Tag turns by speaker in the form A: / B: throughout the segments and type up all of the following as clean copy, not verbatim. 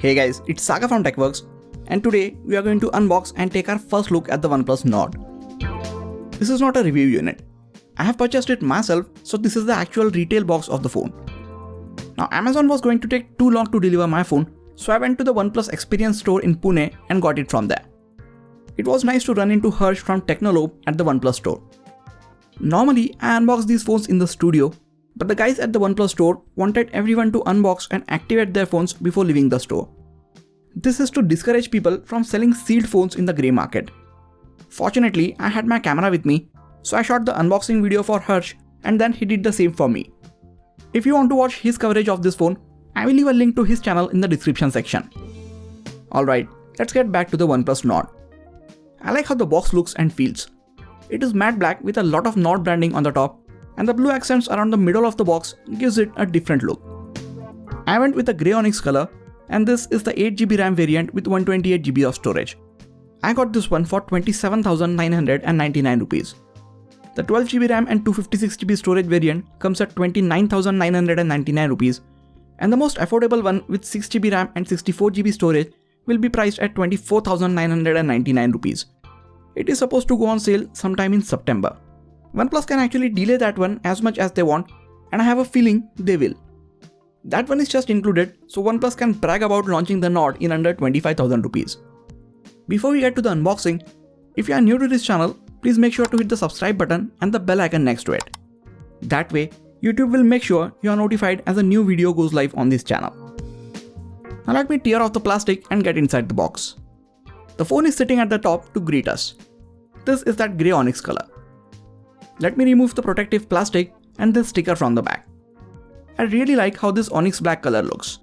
A: Hey guys, it's Saga from TechWorks, and today we are going to unbox and take our first look at the OnePlus Nord. This is not a review unit. I have purchased it myself, so this is the actual retail box of the phone. Now Amazon was going to take too long to deliver my phone, so I went to the OnePlus Experience Store in Pune and got it from there. It was nice to run into Harsh from Technolobe at the OnePlus store. Normally I unbox these phones in the studio, but the guys at the OnePlus store wanted everyone to unbox and activate their phones before leaving the store. This is to discourage people from selling sealed phones in the grey market. Fortunately, I had my camera with me, so I shot the unboxing video for Harsh and then he did the same for me. If you want to watch his coverage of this phone, I will leave a link to his channel in the description section. Alright, let's get back to the OnePlus Nord. I like how the box looks and feels. It is matte black with a lot of Nord branding on the top, and the blue accents around the middle of the box gives it a different look. I went with the grey onyx color, and this is the 8GB RAM variant with 128GB of storage. I got this one for 27,999 rupees. The 12GB RAM and 256GB storage variant comes at 29,999 rupees, and the most affordable one with 6GB RAM and 64GB storage will be priced at 24,999 rupees. It is supposed to go on sale sometime in September. OnePlus can actually delay that one as much as they want, and I have a feeling they will. That one is just included, so OnePlus can brag about launching the Nord in under 25,000 rupees. Before we get to the unboxing, if you are new to this channel, please make sure to hit the subscribe button and the bell icon next to it. That way, YouTube will make sure you are notified as a new video goes live on this channel. Now let me tear off the plastic and get inside the box. The phone is sitting at the top to greet us. This is that grey onyx color. Let me remove the protective plastic and the sticker from the back. I really like how this onyx black color looks.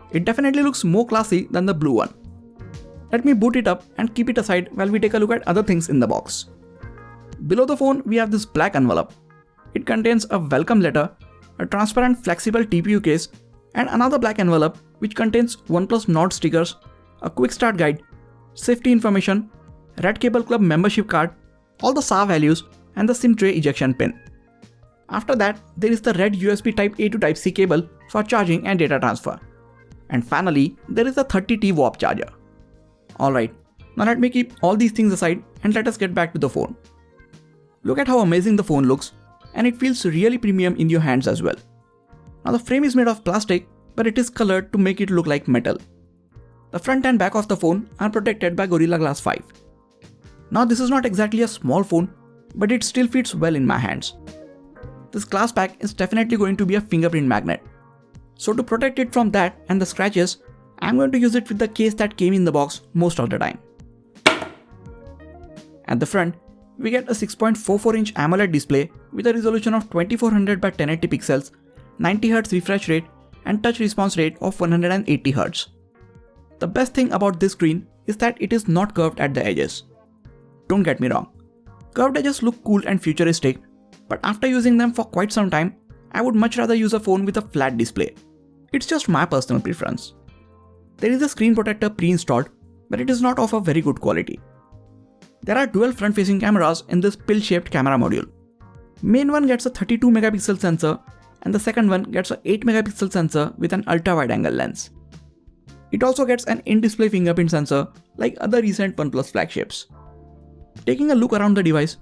A: It definitely looks more classy than the blue one. Let me boot it up and keep it aside while we take a look at other things in the box. Below the phone we have this black envelope. It contains a welcome letter, a transparent flexible TPU case, and another black envelope which contains OnePlus Nord stickers, a quick start guide, safety information, Red Cable Club membership card, all the SAR values, and the SIM tray ejection pin. After that, there is the red USB Type-A to Type-C cable for charging and data transfer. And finally, there is the 30T warp charger. Alright, now let me keep all these things aside and let us get back to the phone. Look at how amazing the phone looks, and it feels really premium in your hands as well. Now the frame is made of plastic, but it is colored to make it look like metal. The front and back of the phone are protected by Gorilla Glass 5. Now this is not exactly a small phone, but it still fits well in my hands. This glass pack is definitely going to be a fingerprint magnet. So to protect it from that and the scratches, I'm going to use it with the case that came in the box most of the time. At the front, we get a 6.44-inch AMOLED display with a resolution of 2400 by 1080 pixels, 90Hz refresh rate, and touch response rate of 180Hz. The best thing about this screen is that it is not curved at the edges. Don't get me wrong, curved edges look cool and futuristic, but after using them for quite some time, I would much rather use a phone with a flat display. It's just my personal preference. There is a screen protector pre-installed, but it is not of a very good quality. There are dual front-facing cameras in this pill-shaped camera module. Main one gets a 32 megapixel sensor, and the second one gets a 8 megapixel sensor with an ultra-wide-angle lens. It also gets an in-display fingerprint sensor like other recent OnePlus flagships. Taking a look around the device,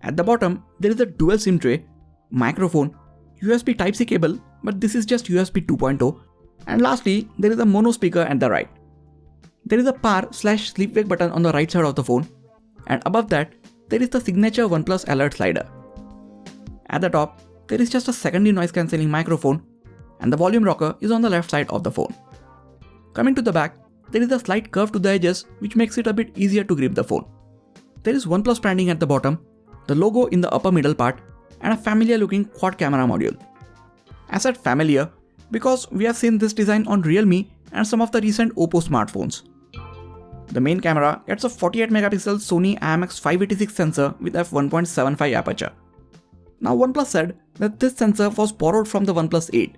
A: at the bottom there is a dual SIM tray, microphone, USB Type-C cable, but this is just USB 2.0, and lastly there is a mono speaker at the right. There is a power/sleep wake button on the right side of the phone, and above that there is the signature OnePlus alert slider. At the top there is just a secondary noise cancelling microphone, and the volume rocker is on the left side of the phone. Coming to the back, there is a slight curve to the edges which makes it a bit easier to grip the phone. There is OnePlus branding at the bottom, the logo in the upper middle part, and a familiar looking quad camera module. I said familiar because we have seen this design on Realme and some of the recent Oppo smartphones. The main camera gets a 48 megapixel Sony IMX586 sensor with f1.75 aperture. Now OnePlus said that this sensor was borrowed from the OnePlus 8.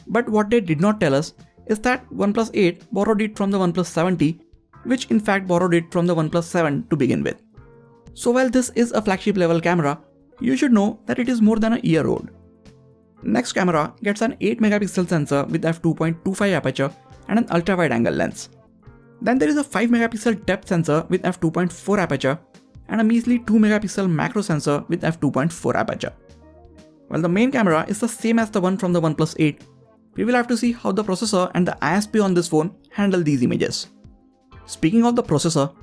A: But what they did not tell us is that OnePlus 8 borrowed it from the OnePlus 7T, which in fact borrowed it from the OnePlus 7 to begin with. So while this is a flagship level camera, you should know that it is more than a year old. Next camera gets an 8 megapixel sensor with f2.25 aperture and an ultra-wide angle lens. Then there is a 5 megapixel depth sensor with f2.4 aperture and a measly 2 megapixel macro sensor with f2.4 aperture. While the main camera is the same as the one from the OnePlus 8, we will have to see how the processor and the ISP on this phone handle these images. Speaking of the processor,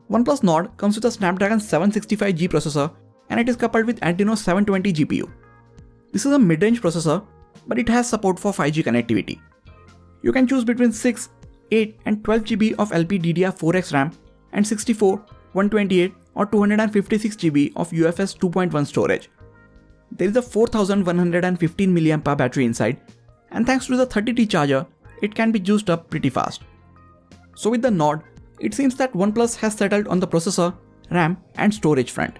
A: OnePlus Nord comes with a Snapdragon 765G processor and it is coupled with Adreno 720 GPU. This is a mid-range processor, but it has support for 5G connectivity. You can choose between 6, 8 and 12 GB of LPDDR4X RAM and 64, 128 or 256 GB of UFS 2.1 storage. There is a 4115 mAh battery inside, and thanks to the 30T charger, it can be juiced up pretty fast. So with the Nord, it seems that OnePlus has settled on the processor, RAM and storage front.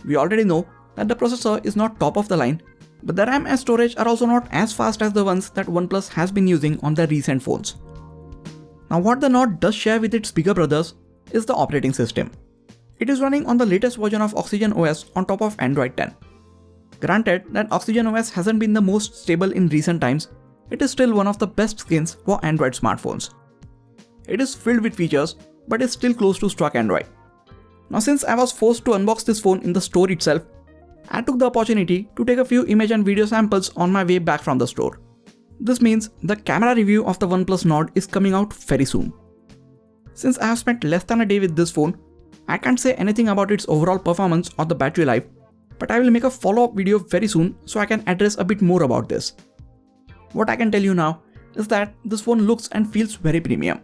A: We already know that the processor is not top of the line, but the RAM and storage are also not as fast as the ones that OnePlus has been using on their recent phones. Now what the Nord does share with its bigger brothers is the operating system. It is running on the latest version of Oxygen OS on top of Android 10. Granted that Oxygen OS hasn't been the most stable in recent times, it is still one of the best skins for Android smartphones. It is filled with features, but is still close to stock Android. Now since I was forced to unbox this phone in the store itself, I took the opportunity to take a few image and video samples on my way back from the store. This means the camera review of the OnePlus Nord is coming out very soon. Since I have spent less than a day with this phone, I can't say anything about its overall performance or the battery life, but I will make a follow-up video very soon so I can address a bit more about this. What I can tell you now is that this phone looks and feels very premium.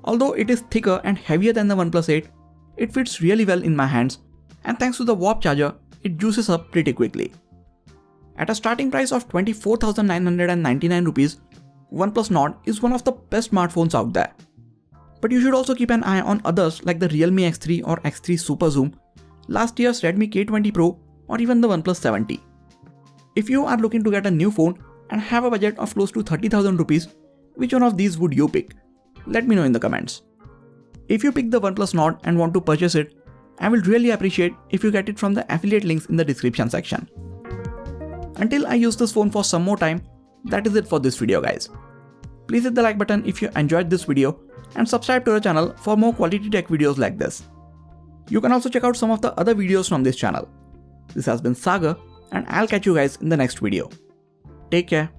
A: Although it is thicker and heavier than the OnePlus 8, it fits really well in my hands, and thanks to the warp charger, it juices up pretty quickly. At a starting price of 24,999 rupees, OnePlus Nord is one of the best smartphones out there. But you should also keep an eye on others like the Realme X3 or X3 Super Zoom, last year's Redmi K20 Pro or even the OnePlus 7T. If you are looking to get a new phone and have a budget of close to 30,000 rupees, which one of these would you pick? Let me know in the comments. If you pick the OnePlus Nord and want to purchase it, I will really appreciate if you get it from the affiliate links in the description section. Until I use this phone for some more time, that is it for this video guys. Please hit the like button if you enjoyed this video and subscribe to our channel for more quality tech videos like this. You can also check out some of the other videos from this channel. This has been Sagar and I'll catch you guys in the next video. Take care.